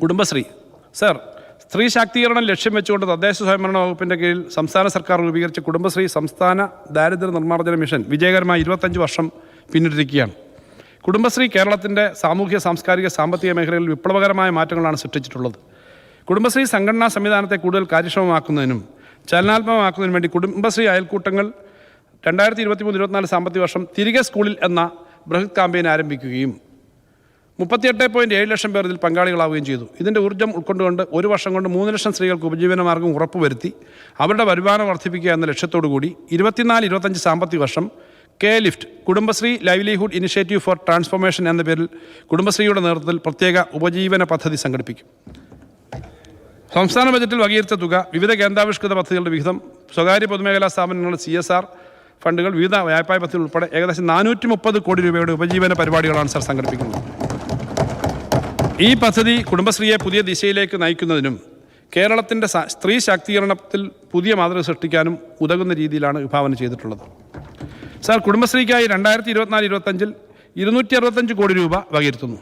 Kudumbashree sir, സ്ത്രീ ശാക്തീകരണം ലക്ഷ്യം വെച്ചുകൊണ്ട് തദ്ദേശ സ്വയംഭരണ വകുപ്പിൻ്റെ കീഴിൽ സംസ്ഥാന സർക്കാർ രൂപീകരിച്ച കുടുംബശ്രീ സംസ്ഥാന ദാരിദ്ര്യ നിർമ്മാർജ്ജന മിഷൻ വിജയകരമായി 25 വർഷം പിന്നിട്ടിരിക്കുകയാണ്. കുടുംബശ്രീ കേരളത്തിൻ്റെ സാമൂഹ്യ സാംസ്കാരിക സാമ്പത്തിക മേഖലകളിൽ വിപ്ലവകരമായ മാറ്റങ്ങളാണ് സൃഷ്ടിച്ചിട്ടുള്ളത്. കുടുംബശ്രീ സംഘടനാ സംവിധാനത്തെ കൂടുതൽ കാര്യക്ഷമമാക്കുന്നതിനും ചലനാത്മകമാക്കുന്നതിനും വേണ്ടി കുടുംബശ്രീ അയൽക്കൂട്ടങ്ങൾ 2023-24 സാമ്പത്തിക വർഷം തിരികെ സ്കൂളിൽ എന്ന ബൃഹത് ക്യാമ്പയിൻ ആരംഭിക്കുകയും 38.7 ലക്ഷം പേർ ഇതിൽ പങ്കാളികളാവുകയും ചെയ്തു. ഇതിൻ്റെ ഊർജ്ജം ഉൾക്കൊണ്ടുകൊണ്ട് ഒരു വർഷം കൊണ്ട് 3 ലക്ഷം സ്ത്രീകൾക്ക് ഉപജീവനമാർഗ്ഗം ഉറപ്പുവരുത്തി അവരുടെ വരുമാനം വർദ്ധിപ്പിക്കുക എന്ന ലക്ഷ്യത്തോടു കൂടി 24-25 സാമ്പത്തിക വർഷം lift Kudumbashree livelihood initiative four transformation എന്ന പേരിൽ കുടുംബശ്രീയുടെ നേതൃത്വത്തിൽ പ്രത്യേക ഉപജീവന പദ്ധതി സംഘടിപ്പിക്കും. സംസ്ഥാന ബജറ്റിൽ വകയിരുത്ത തുക, വിവിധ കേന്ദ്രാവിഷ്കൃത പദ്ധതികളുടെ വിഹിതം, സ്വകാര്യ പൊതുമേഖലാ സ്ഥാപനങ്ങളുടെ CSR ഫണ്ടുകൾ, വിവിധ വായ്പാ പദ്ധതികൾ ഉൾപ്പെടെ ഏകദേശം 430 കോടി രൂപയുടെ ഉപജീവന പരിപാടികളാണ് സർ സംഘടിപ്പിക്കുന്നത്. ഈ പദ്ധതി കുടുംബശ്രീയെ പുതിയ ദിശയിലേക്ക് നയിക്കുന്നതിനും കേരളത്തിൻ്റെ സ്ത്രീ ശാക്തീകരണത്തിൽ പുതിയ മാതൃക സൃഷ്ടിക്കാനും ഉതകുന്ന രീതിയിലാണ് വിഭാവന ചെയ്തിട്ടുള്ളത്. സർ, കുടുംബശ്രീക്കായി 2024-25 265 കോടി രൂപ വകയിരുത്തുന്നു.